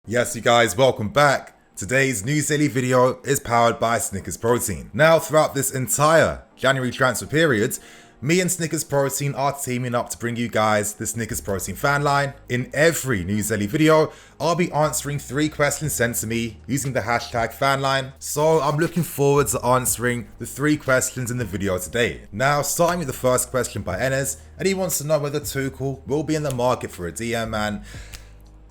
Yes, you guys, welcome back. Today's news daily video is powered by Snickers Protein. Now, throughout this entire January transfer period, me and Snickers Protein are teaming up to bring you guys the Snickers Protein fan line. In every news daily video, I'll be answering 3 questions sent to me using the hashtag fanline. So I'm looking forward to answering the 3 questions in the video today. Now, starting with the first question by Enes, and he wants to know whether Tuchel will be in the market for a DM, and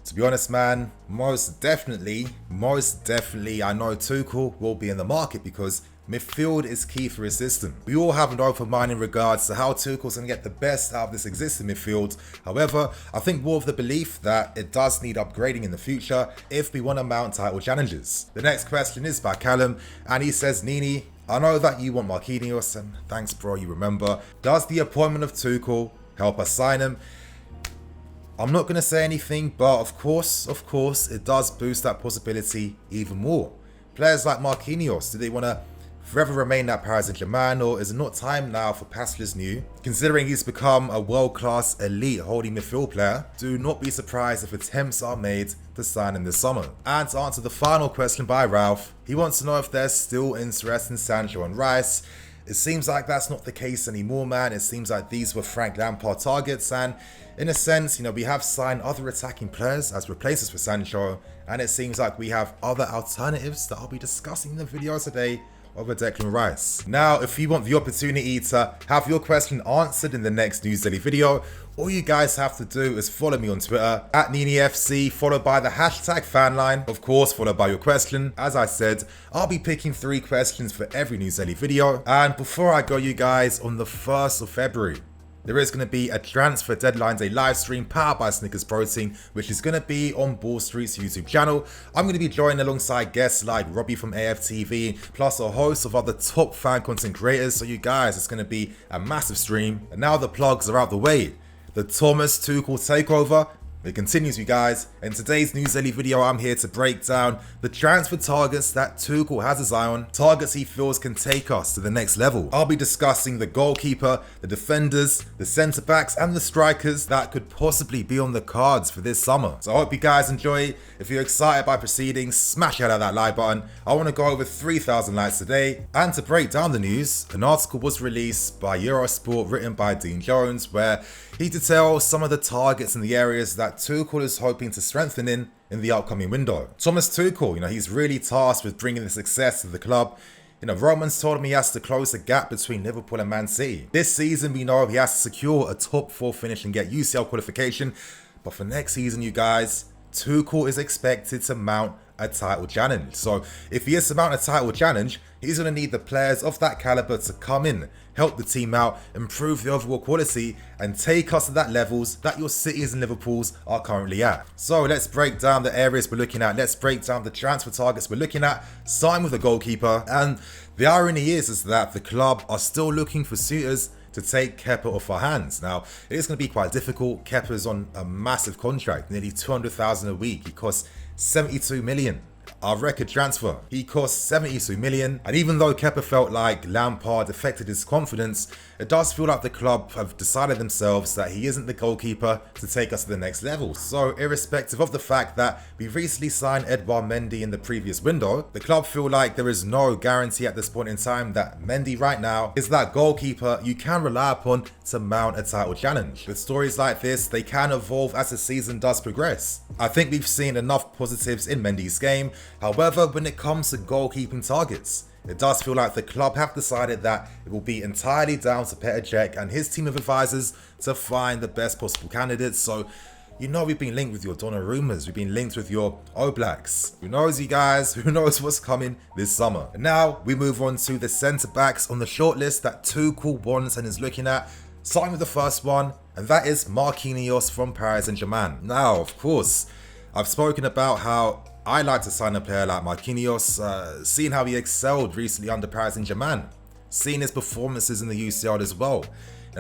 to be honest, man, most definitely, I know Tuchel will be in the market because midfield is key for his system. We all have an open mind in regards to how Tuchel's going to get the best out of this existing midfield. However, I think more of the belief that it does need upgrading in the future if we want to mount title challenges. The next question is by Callum, and he says, Nini, I know that you want Marquinhos, and thanks bro, you remember. Does the appointment of Tuchel help us sign him? I'm not going to say anything, but of course, it does boost that possibility even more. Players like Marquinhos, do they want to forever remain at Paris Saint-Germain, or is it not time now for Pascal's new? Considering he's become a world-class elite holding midfield player, do not be surprised if attempts are made to sign him this summer. And to answer the final question by Ralph, he wants to know if there's still interest in Sancho and Rice. It seems like that's not the case anymore, man. It seems like these were Frank Lampard targets, and in a sense, we have signed other attacking players as replacements for Sancho, and it seems like we have other alternatives that I'll be discussing in the video today over Declan Rice. Now, if you want the opportunity to have your question answered in the next news daily video, all you guys have to do is follow me on Twitter at NiniFC, followed by the hashtag fanline, of course, followed by your question. As I said, I'll be picking 3 questions for every news daily video. And before I go, you guys, on the 1st of February, there is going to be a transfer deadline day live stream powered by Snickers Protein, which is going to be on Ball Street's YouTube channel. I'm going to be joined alongside guests like Robbie from AFTV, plus a host of other top fan content creators. So you guys, it's going to be a massive stream. And now the plugs are out the way. The Thomas Tuchel takeover, it continues, you guys. In today's news daily video, I'm here to break down the transfer targets that Tuchel has his eye on, targets he feels can take us to the next level. I'll be discussing the goalkeeper, the defenders, the centre backs, and the strikers that could possibly be on the cards for this summer. So I hope you guys enjoy. If you're excited by proceedings, smash out of that like button. I want to go over 3,000 likes today. And to break down the news, an article was released by Eurosport written by Dean Jones, where he details some of the targets in the areas that Tuchel is hoping to strengthen in the upcoming window. Thomas Tuchel, he's really tasked with bringing the success to the club. Romans told him he has to close the gap between Liverpool and Man City. This season, we know he has to secure a top 4 finish and get UCL qualification. But for next season, you guys, Tuchel is expected to mount a title challenge. So if he is to mount a title challenge, he's going to need the players of that caliber to come in, help the team out, improve the overall quality, and take us to that levels that your Cities and Liverpools are currently at. So let's break down the areas we're looking at. Let's break down the transfer targets we're looking at, starting with the goalkeeper. And the irony is that the club are still looking for suitors to take Kepa off our hands. Now, it is going to be quite difficult. Kepa's on a massive contract, nearly 200,000 a week. He costs 72 million. Our record transfer, he cost 72 million, and even though Kepa felt like Lampard affected his confidence, it does feel like the club have decided themselves that he isn't the goalkeeper to take us to the next level. So irrespective of the fact that we recently signed Edouard Mendy in the previous window, the club feel like there is no guarantee at this point in time that Mendy right now is that goalkeeper you can rely upon to mount a title challenge. With stories like this, they can evolve as the season does progress. I think we've seen enough positives in Mendy's game. However, when it comes to goalkeeping targets, it does feel like the club have decided that it will be entirely down to Petr Cech and his team of advisors to find the best possible candidates. So, we've been linked with your Donnarummas, we've been linked with your Oblaks. Who knows, you guys? Who knows what's coming this summer? And now we move on to the centre backs on the shortlist that Tuchel wants and is looking at. Starting with the first one, and that is Marquinhos from Paris Saint-Germain. Now, of course, I've spoken about how I like to sign a player like Marquinhos, seeing how he excelled recently under Paris Saint-Germain, seeing his performances in the UCL as well.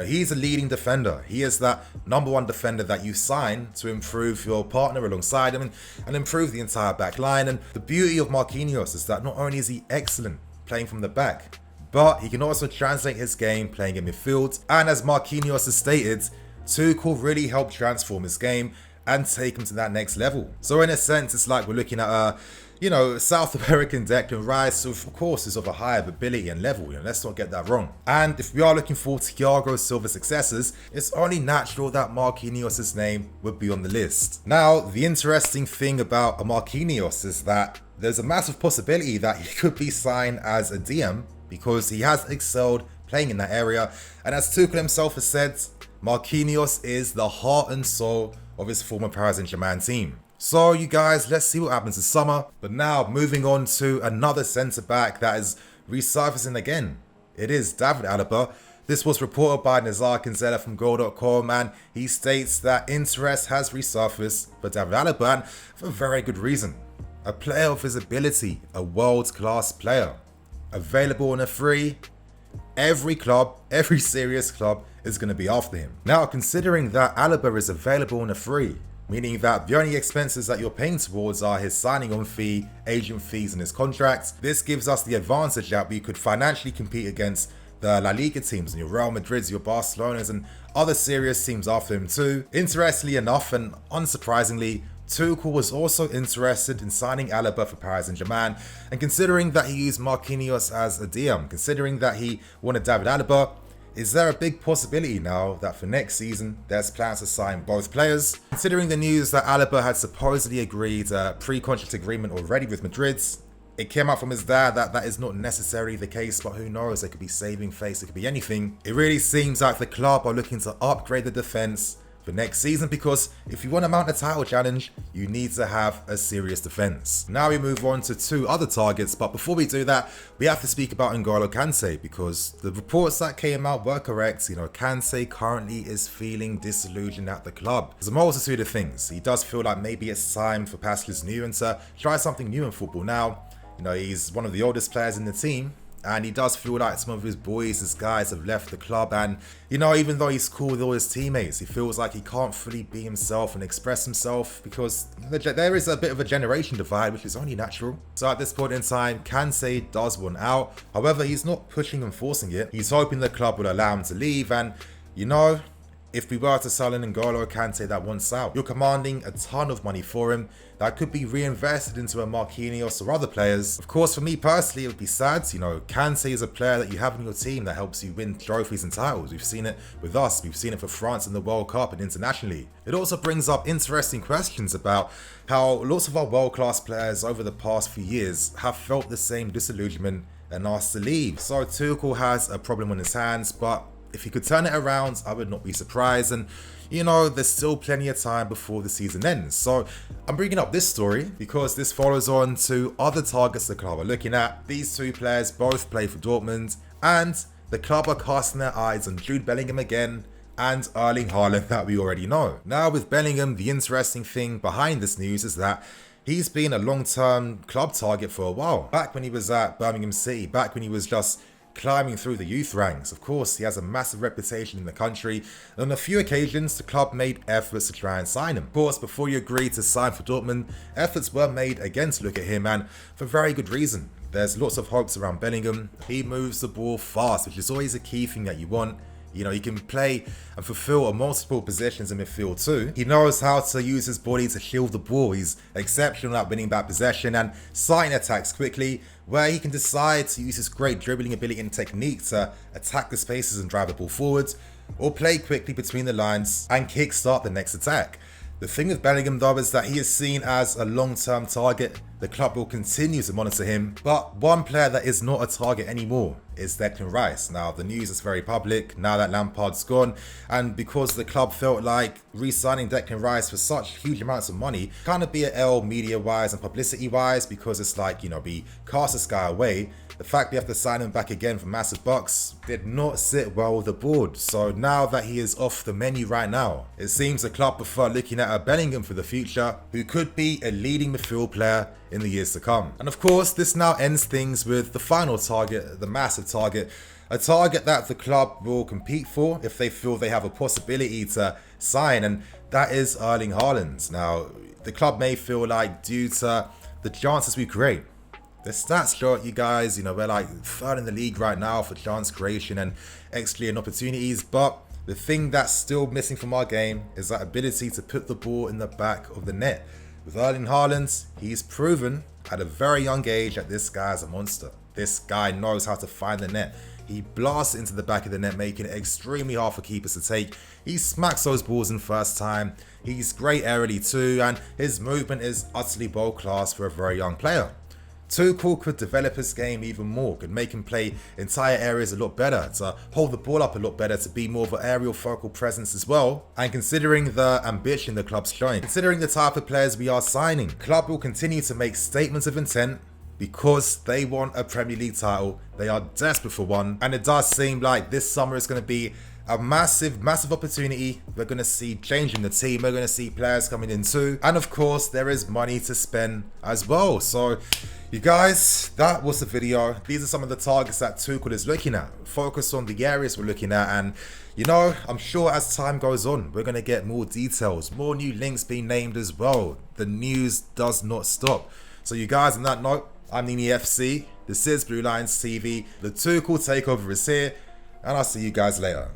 He's a leading defender. He is that #1 defender that you sign to improve your partner alongside him and improve the entire back line. And the beauty of Marquinhos is that not only is he excellent playing from the back, but he can also translate his game playing in midfield. And as Marquinhos has stated, Tuchel really helped transform his game and take him to that next level. So in a sense, it's like we're looking at a, you know, South American Declan Rice, who of course is of a higher ability and level, you know, let's not get that wrong. And if we are looking for Thiago Silva's successors, it's only natural that Marquinhos' name would be on the list. Now, the interesting thing about Marquinhos is that there's a massive possibility that he could be signed as a DM because he has excelled playing in that area. And as Tuchel himself has said, Marquinhos is the heart and soul of his former Paris Saint-Germain team. So you guys, let's see what happens this summer. But now moving on to another centre-back that is resurfacing again. It is David Alaba. This was reported by Nazar Kinsella from Goal.com, and he states that interest has resurfaced for David Alaba, and for a very good reason. A player of his ability, a world-class player. Available on a free, every club, every serious club is going to be after him. Now, considering that Alaba is available on a free, meaning that the only expenses that you're paying towards are his signing on fee, agent fees and his contracts, this gives us the advantage that we could financially compete against the La Liga teams and your Real Madrids, your Barcelonas and other serious teams after him too. Interestingly enough and unsurprisingly, Tuchel was also interested in signing Alaba for Paris Saint-Germain, and considering that he used Marquinhos as a DM, considering that he wanted David Alaba, is there a big possibility now that for next season there's plans to sign both players? Considering the news that Alaba had supposedly agreed a pre-contract agreement already with Madrid, it came out from his dad that that is not necessarily the case, but who knows, it could be saving face, it could be anything. It really seems like the club are looking to upgrade the defence for next season, because if you want to mount a title challenge, you need to have a serious defence. Now we move on to two other targets, but before we do that, we have to speak about N'Golo Kante, because the reports that came out were correct. You know, Kante currently is feeling disillusioned at the club. There's a multitude of things. He does feel like maybe it's time for Pascal's new and to try something new in football. Now, you know, he's one of the oldest players in the team, and he does feel like some of his boys, his guys have left the club, and you know, even though he's cool with all his teammates, he feels like he can't fully be himself and express himself because there is a bit of a generation divide, which is only natural. So at this point in time, Kante does want out. However, he's not pushing and forcing it. He's hoping the club will allow him to leave, and you know, if we were to sell an N'Golo Kante that wants out, you're commanding a ton of money for him that could be reinvested into a Marquinhos or other players. Of course, for me personally, it would be sad. You know, Kante is a player that you have in your team that helps you win trophies and titles. We've seen it with us. We've seen it for France in the World Cup and internationally. It also brings up interesting questions about how lots of our world-class players over the past few years have felt the same disillusionment and asked to leave. So Tuchel has a problem on his hands, but if he could turn it around, I would not be surprised. And you know, there's still plenty of time before the season ends. So I'm bringing up this story because this follows on to other targets the club are looking at. These two players both play for Dortmund, and the club are casting their eyes on Jude Bellingham again and Erling Haaland that we already know. Now with Bellingham, the interesting thing behind this news is that he's been a long-term club target for a while. Back when he was at Birmingham City, back when he was just climbing through the youth ranks. Of course, he has a massive reputation in the country, and on a few occasions the club made efforts to try and sign him. Of course, before he agreed to sign for Dortmund, efforts were made again to look at him, and for very good reason. There's lots of hopes around Bellingham. He moves the ball fast, which is always a key thing that you want. You know, he can play and fulfill multiple positions in midfield too. He knows how to use his body to shield the ball. He's exceptional at winning back possession and starting attacks quickly, where he can decide to use his great dribbling ability and technique to attack the spaces and drive the ball forwards, or play quickly between the lines and kickstart the next attack. The thing with Bellingham though is that he is seen as a long-term target. The club will continue to monitor him, but one player that is not a target anymore is Declan Rice. Now the news is very public now that Lampard's gone, and because the club felt like re-signing Declan Rice for such huge amounts of money kind of be an L media-wise and publicity-wise, because it's like, you know, we cast this guy away. The fact we have to sign him back again for massive bucks did not sit well with the board. So now that he is off the menu right now, it seems the club prefer looking at a Bellingham for the future, who could be a leading midfield player in the years to come. And of course, this now ends things with the final target, the massive target, a target that the club will compete for if they feel they have a possibility to sign, and that is Erling Haaland. Now, the club may feel like, due to the chances we create, the stats show you guys, you know, we're like third in the league right now for chance creation and XG and opportunities, but The thing that's still missing from our game is that ability to put the ball in the back of the net. With Erling Haaland, he's proven at a very young age that this guy's a monster. This guy knows how to find the net. He blasts into the back of the net, making it extremely hard for keepers to take. He smacks those balls in first time. He's great aerially too, and his movement is utterly world class for a very young player. Tuchel could develop his game even more, could make him play entire areas a lot better, to hold the ball up a lot better, to be more of an aerial focal presence as well. And considering the ambition the club's showing, considering the type of players we are signing, the club will continue to make statements of intent because they want a Premier League title. They are desperate for one, and it does seem like this summer is going to be a massive opportunity. We're going to see change in the team, we're going to see players coming in too, and of course there is money to spend as well. So you guys, that was the video. These are some of the targets that Tuchel is looking at. Focus on the areas we're looking at, and you know, I'm sure as time goes on, we're going to get more details, more new links being named as well. The news does not stop. So you guys, on that note, I'm Nini FC, this is Blue Lions TV, the Tuchel takeover is here, and I'll see you guys later.